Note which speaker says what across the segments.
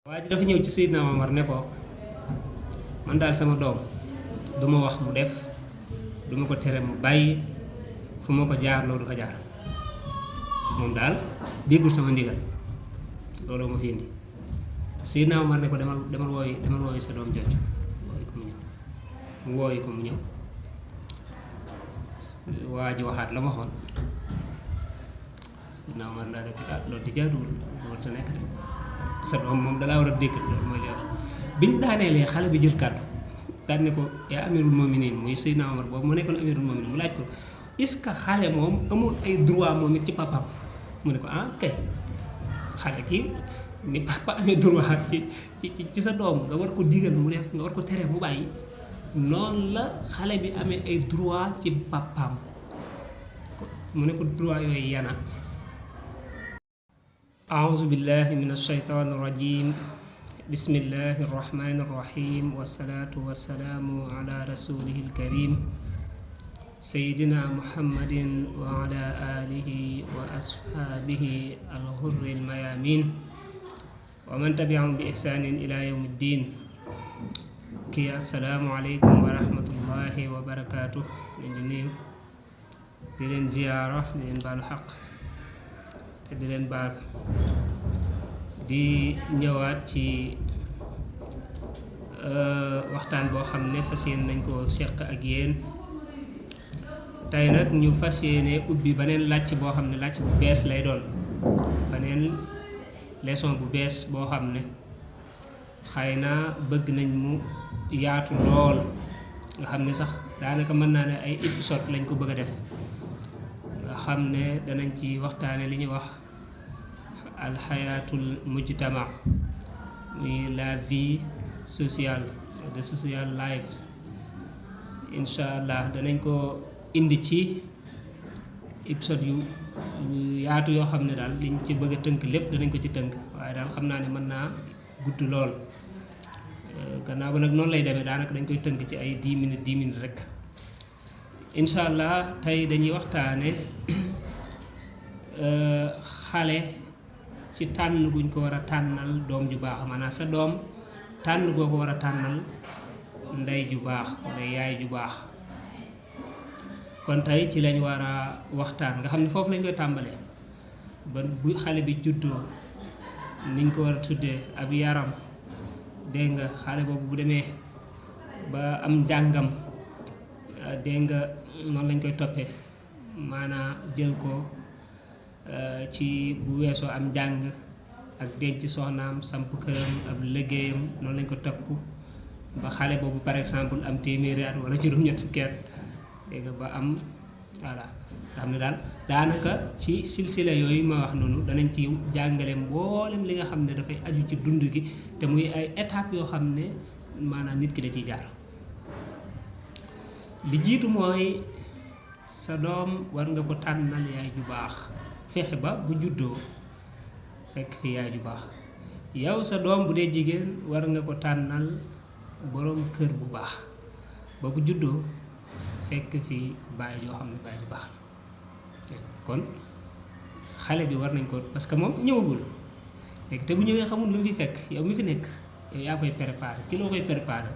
Speaker 1: waa ji dafa ñëw ci Seydina Omar ne ko man daal sama doom duma wax mu def duma ko tere mu bàyyi fu ma ko jaar loolu du fa jaar moom daal déggul sama ndigal loolu ma fi indi Seydina Omar ne ko demal wooyi sa doom jooju wooyi ko mu ñëw waa ji waxaat la ma waxoon Seydina Omar daa def loolu di jaaduwul loolu te nekk sa doom moom dalaa war a dégg loolu mooy li wax biñ daaneelee xale bi jël kàddu daan ne ko yaa amirul mominin muy Seydina Omar boobu mu nekkoon amirul mominin mu laaj ko est-ce que xale moom amul ay droit moom it ci papaam mu ne ko kay xale kii ni papa amee droit ci sa doom nga war ko digal mu def nga war ko tere mu bàyyi noonu la xale bi amee ay droit ci papaam mu ne ko droit yooyu yana أعوذ بالله من الشيطان الرجيم بسم الله الرحمن الرحيم والصلاة والسلام على رسوله الكريم سيدنا محمد وعلى آله وأصحابه الغر الميامين ومن تبعهم بإحسان إلى يوم الدين كي السلام عليكم ورحمة الله وبركاته di leen ziyaara di leen baalu xaq te di leen baal di ñëwaat ci waxtaan boo xam ne fas yéene nañ ko seq ak yéen tey nag ñu fas yéene ubbi beneen làcc boo xam ne làcc bu bees lay doon beneen leçon bu bees boo xam ne xëy na bëgg nañ mu yaatu lool nga xam ne sax daanaka mën naa ne ay épisode lañ ko bëgg a def nga xam ne danañ ci waxtaane li ñuy wax alxayaatul mujtama muy la vie sociale de social lives incha allah danañ ko indi ci épisode yu yaatu yoo xam ne daal liñ ci bëgg a tënk lépp danañ ko ci tënk waaye daal xam naa ne mën naa gudd lool gannaaw ba nag noonu lay demee daanaka dañ koy tënk ci ay 10 minutes rek incha allah tey dañuy waxtaane xale ci tànn guñ ko war a tànnal doom ju baax maanaam sa doom tànn goo ko war a tànnal ndey ju baax wala yaay ju baax kon tey ci lañ war a waxtaan nga xam ne foofu lañ koy tàmbalee ba bu xale bi juddoo niñ ko war a tuddee ab yaram dégg nga xale boobu bu demee ba am njàngam dégg nga noonu lañ koy toppee maanaam jël ko ci bu weesoo am njàng ak denc soxnaam samp këram ab liggéeyam noonu lañ ko topp ba xale boobu par exemple am téeméeri at wala juróom-ñett fukki at dégg nga ba am voilà nga xam ne daal daanaka ci silsila yooyu ma wax noonu danañ ci jàngale mboolem li nga xam ne dafay aju ci dund gi te muy ay étapes yoo xam ne maanaam nit ki da ciy jaar li jiitu mooy sa doom war nga ko tànnal yaay ju baax fexe ba bu juddoo fekk fi yaay ju baax yow sa doom bu dee jigéen war nga ko tànnal boroom kër bu baax ba bu juddoo fekk fi baay yoo xam ne baay ju baax kon xale bi war nañ ko parce que moom ñëwagul léegi te bu ñëwee xamul lu mu fi fekk yow mi fi nekk yow yaa koy préparé ci loo koy préparé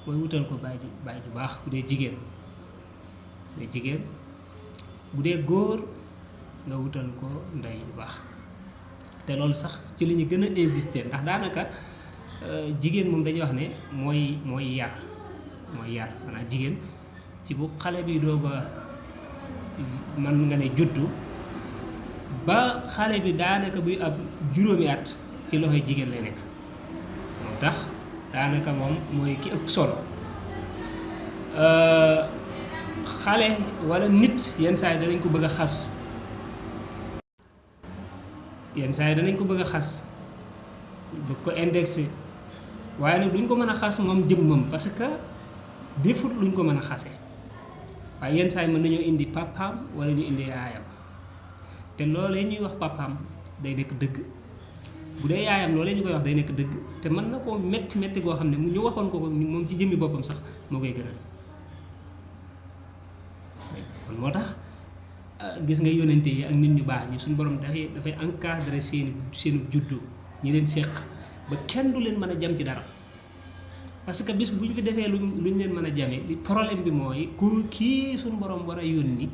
Speaker 1: mooy wutal ko baay ju baax bu dee jigéen bu dee góor nga wutal ko ndey bu baax te loolu sax ci li ñu gën a insister ndax daanaka jigéen moom dañuy wax ne mooy yar maanaam jigéen ci bu xale bi doog a man nga ne juddu ba xale bi daanaka buy ab juróomi at ci loxoy jigéen lay nekk moo tax daanaka moom mooy ki ëpp solo xale walla nit yenn saa yi danañ ko bëgg a xas bëgg ko indexé waaye nag duñ ko mën a xas moom jëmmam parce que defut luñ ko mën a xase waaye yenn saa yi mën nañoo indi papaam walla ñu indi yaayam te loolee ñuy wax papaam day nekk dëgg bu dee yaayam loolee ñu koy wax day nekk dëgg te mën na koo metti goo xam ne ñu waxoon ko moom ci jëmmi boppam sax moo koy gënal kon moo tax gis nga yónnente yi ak nit ñu baax ñi suñu borom dafay encadrer seen juddu ñi leen séq ba kenn du leen mën a jam ci dara parce que bis bu ñu fi defee luñ leen mën a jame li problème bi mooy ku kii suñu borom war a yónni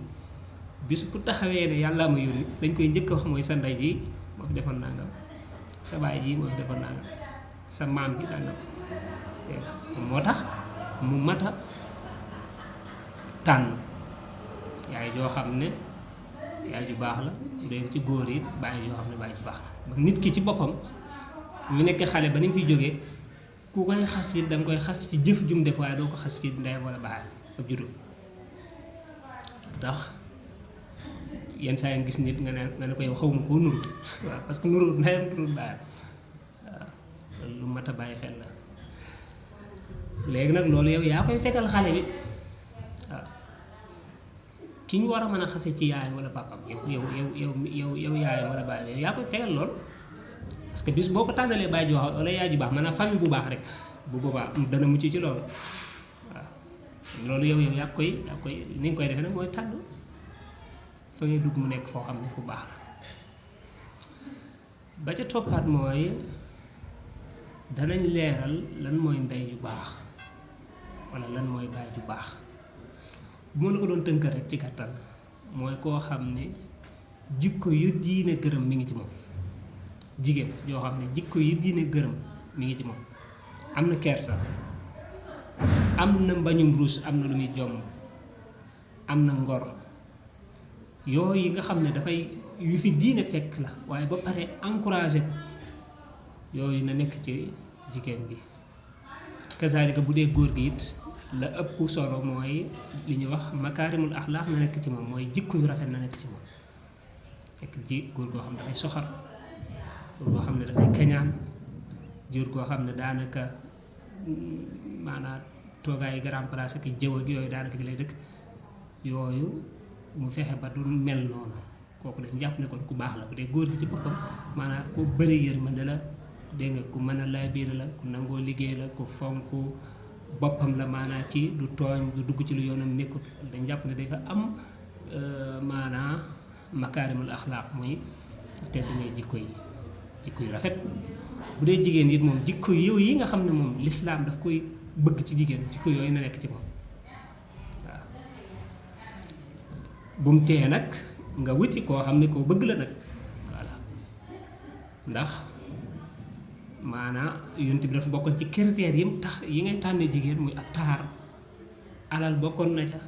Speaker 1: bis bu taxawee ne yàlla ma yónni dañ koy njëkk a wax mooy sa ndey ji moo fi defoon nangam sa baay ji moo fi defoon nangam sa maam ji nangam moo tax mu mat a tànn yaay joo xam ne yaay ju baax la bu dee ci góor yi bàyyi joo xam ne bàyyi ju baax la nit ki ci boppam ñu nekk xale ba ni mu fiy jógee ku koy xas it da nga koy xas ci jëf jum def waaye doo ko xas ci ndeyam wala baay ab juddu ndax yenn saa yi gis nit nga ne ko yow xaw ma koo nuru waaw parce que nuru ndeyam nuru baayam waaw lu mat a bàyyi xel la léegi nag loolu yow yaa koy fekkal xale bi waaw ki ñu war a mën a xase ci yaayam wala papaam yow yaayam wala baayam yaa koy fekkal lool parce que bis boo ko tànnalee baay ju baax wala yaay ju baax maanaam famille bu baax rek bu boobaa dana mucc ci loolu waaw loolu yow yaa koy ni nga koy defee nag mooy tànn fa ngay dugg mu nekk foo xam ne fu baax la ba ca toppaat mooy danañ leeral lan mooy ndey ju baax wala lan mooy baay ju baax bu ma la ko doon tënk rek ci gàttal mooy koo xam ne jikko yu diine gërëm mi ngi ci moom jigéen yoo xam ne jikko yi diine gërëm mi ngi ci moom am na kersa am na mbañum ruus am na lu muy jomm am na ngor yooyu yi nga xam ne dafay yu fi diine fekk la waaye ba pare encouragé ko yooyu na nekk ci jigéen bi kazaalika bu dee góor gi it la ëpp solo mooy li ñuy wax makaarimul axlaax na nekk ci moom mooy jikko yu rafet na nekk ci moom fekk ji góor goo xam ne dafay soxar góor goo xam ne dafay keñaan jur goo xam ne daanaka maanaam toogaay grand place ak jëw ak yooyu daanaka ci lay dëkk yooyu mu fexe ba du mel noonu kooku dañ jàpp ne kon ku baax la bu dee góor gi ci boppam maanaam ku bëri yërmande la dégg nga ku mën a laabiir la ku nangoo liggéey la ku fonk boppam la maanaam ci du tooñ du dugg ci lu yoonam nekkut dañ jàpp ne dafa am maanaam makaarimul axlaaq muy tedd ngay jikko yu rafet bu dee jigéen it moom jikko yow yi nga xam ne moom lislaam daf koy bëgg ci jigéen jikko yooyu na nekk ci moom waaw bu mu tee nag nga wuti koo xam ne koo bëgg la nag voilà ndax maanaam yonent bi dafa bokkoon ci critères yi tax yi ngay tànnee jigéen muy ak taar alal bokkoon na ca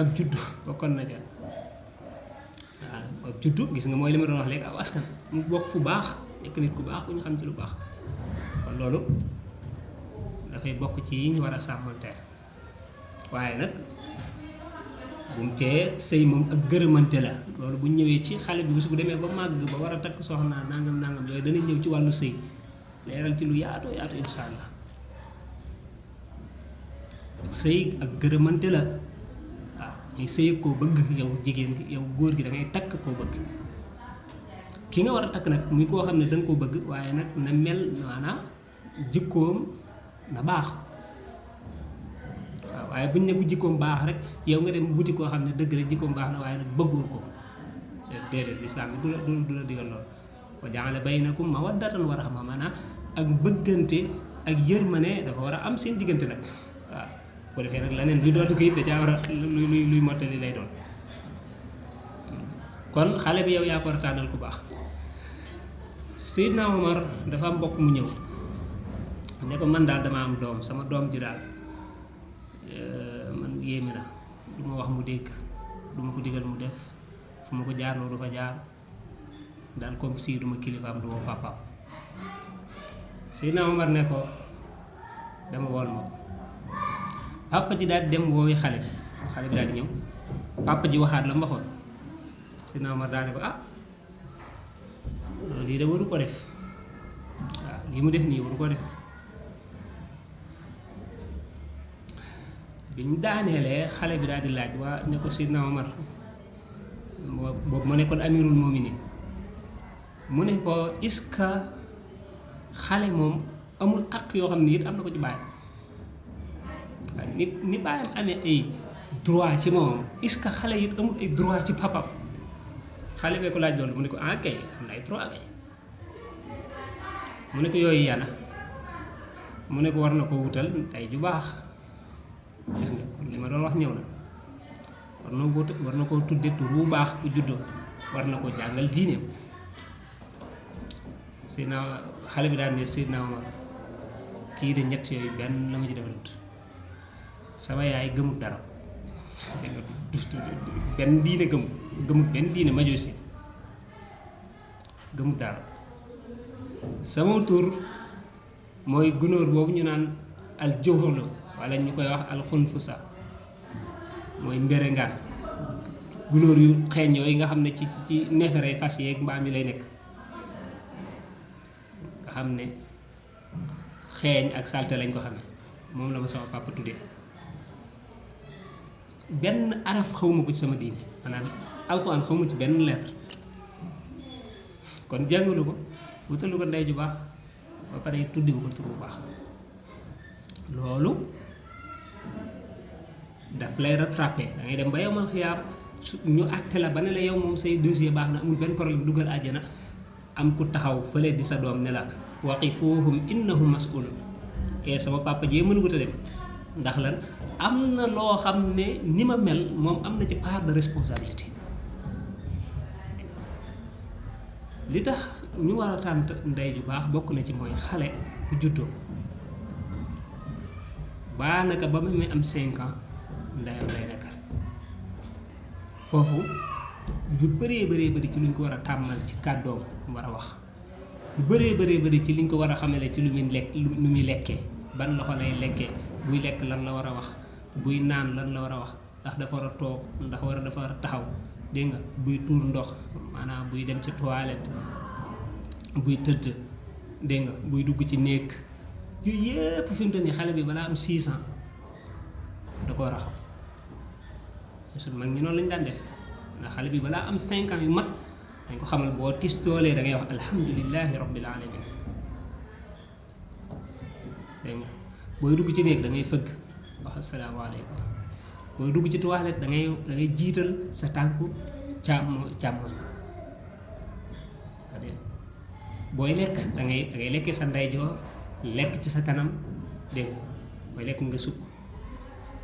Speaker 1: ak juddu bokkoon na ca waaw ak juddu gis nga mooy li ma doon wax léegi aw askan mu bokk fu baax nekk nit ku baax ku ñu xam ci lu baax kon loolu dafay bokk ci yi ñu war a sàmmanteel waaye nag bu mu tee sëy moom ak gërëmante la loolu bu ñëwee ci xale bi bu demee ba màgg ba war a takk soxna nangam yooyu danañ ñëw ci wàllu sëy leeral ci lu yaatu insha allah sëy ak gërëmante la waaw ñuy sëy koo bëgg yow jigéen gi yow góor gi da ngay takk koo bëgg ki nga war a takk nag muy koo xam ne danga koo bëgg waaye nag na mel maanaam jikkoom na baax waaw waaye buñ ne ko jikkoom baax rek yow nga dem buti koo xam ne dëgg rek jikkoom baax na waaye nag bëggul ko déedéet lislaam bi du la digal lool wa jaala baynakum mawaddatan wa rahma maanaam ak bëggante ak yërmane dafa war a am seen diggante nag waaw bu defee nag leneen luy doon ko it da caa war a luy mottali lay doon kon xale bi yow yaa ko war a tànnal ku baax Seydina Omar dafa am mbokk mu ñëw ne ko man daal dama am doom sama doom ji daal man yéeme na du ma wax mu dégg du ma ko digal mu def fu ma ko jaarloo du fa jaar daal comme si duma kilifaam du ma papaam Seydina Omar ne ko dama wool ma ko papa ji daal dem woowi xale bi daal di ñëw papa ji waxaat la mbaxoon Seydina Omar daal ne ko ah lii de waru ko def waaw lii mu def nii waru ko def bi ñu daaneelee xale bi daal di laaj waa ne ko Seydina Omar boobu ma nekkoon amirul muminin mu ne ko est-ce que xale moom amul àq yoo xam ne it am na ko ci baayam waaw ni baayam amee ay droit ci moom est-ce que xale it amul ay droit ci papam xale bee ko laaj loolu mu ne ko ah kay am na ay droit kay mu ne ko yooyu yana mu ne ko war na ko wutal ndey ju baax gis nga kon li ma doon wax ñëw na war na koo tudde tur wu baax ku juddoo war na koo jàngal diineem Seydina xale bi daan ne Seydina Omar kii de ñett yooyu benn la ma ci defalut sama yaay gëmut dara benn diine gëmut benn diine majusi gëmut dara sama tur mooy gunóor boobu ñu naan al jawhalo wala ñu koy wax al xunfusa mooy mbérengaan gunóor yu xeeñ yooyu nga xam ne ci neefere fas yeeg mbaam yi lay nekk nga xam ne xeeñ ak salte lañ ko xamee moom la ma sama papa tuddee benn araf xawma ko ci sama diine maanaam alxuraan xawma ci benn lettre kon jàngalu ko wutalu ko ndey ju baax ba pare tuddi ko tur bu baax loolu daf lay rattrapé da ngay dem ba yow mal xiyaam ñu àtte la ba ne la yow moom say dossier baax na amul benn problème dugal àjjana am ku taxaw fële di sa doom ne la waqifuhum innahum mas'ulun sama papa jee mënu ko ta dem ndax lan am na loo xam ne ni ma mel moom am na ci part de responsabilité li tax ñu war a tànn ndey ju baax bokk na ci mooy xale ku juddoo baanaka ba muy am 5 ans ndeyam lay nekkal foofu lu bëree bëri ci luñ ko war a tàmmal ci kàddoom war a wax lu bëree bëri ci liñ ko war a xamale ci lu muy lekkee ban loxo lay lekkee buy lekk lan la war a wax buy naan lan la war a wax ndax dafa war a toog dafa war a taxaw dégg nga buy tuur ndox maanaam buy dem ci toilette buy tëdd dégg nga buy dugg ci néeg yooyu yépp fi mu toll nii xale bi balaa am 6 ans da ko war a xam suñ mag ñi noonu lañu daan def ndax xale bi balaa am 5 ans yu mat dañ ko xamal boo tis doolee da ngay wax alhamdulillahi rabbil alamin dégg nga booy dugg ci néeg da ngay fëgg wax asalaamaaleykum booy dugg ci toilette da ngay jiital sa tànku càmmoñ booy lekk da ngay lekkee sa ndeyjoor lekk ci sa kanam dégg nga booy lekk nga sukk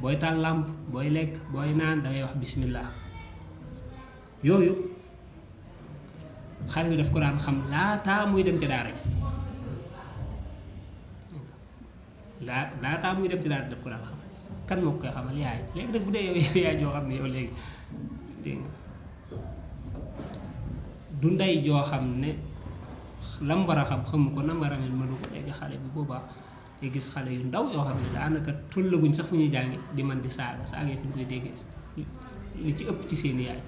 Speaker 1: booy taal làmp booy lekk booy naan da ngay wax bismillah yooyu xale bi daf ko daan xam laataa muy dem ci daara ji laataa muy dem ci daara ji daf ko daan xam kan moo koy xamal yaay léegi nag bu dee yow yaay joo xam ne yow léegi dégg nga du ndey joo xam ne lam war a xam xamu ko nam war a mel mënu ko léegi xale bi boobaa te gis xale yu ndaw yoo xam ne daanaka tollaguñ sax fu ñuy jàngi di man di saaga fi ñu koy déggee li ci ëpp ci seeni yaay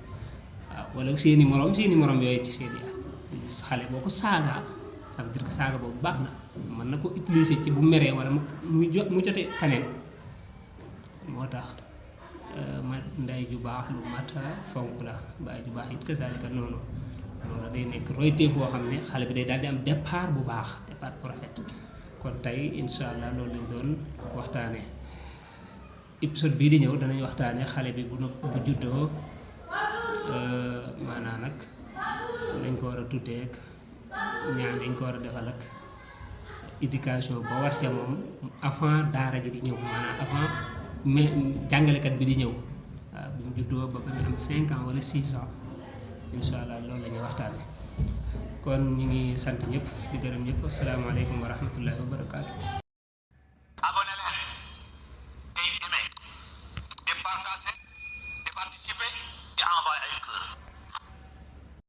Speaker 1: waaw wala seeni morom yooyu ci seeni yaay xale boo ko saagaa ça veut dire que saaga boobu baax na mën na ko utiliser ci bu meree wala mu jote kaneen moo tax ma ndey ju baax lu mat fonk la baay ju baax it kasaalika noonu loolu day nekk royteef boo xam ne xale bi day daal di am départ bu baax départ bu rafet kon tey incha allah loolu lañ doon waxtaanee épisode bii di ñëw danañ waxtaanee xale bi bu juddoo maanaam nag nañ ko war a tuddee ak ñaan dañ ko war a defal ak éducation ba war ca moom avant daara ji di ñëw maanaam avant mais jàngalekat bi di ñëw waaw bu mu juddoo ba ñu am 5 ans wala 6 ans incha allah loolu la ñuy waxtaanee kon ñu ngi sant ñëpp di gërëm ñëpp asalaamaaleykum wa rahmatullahi wa barakaatu.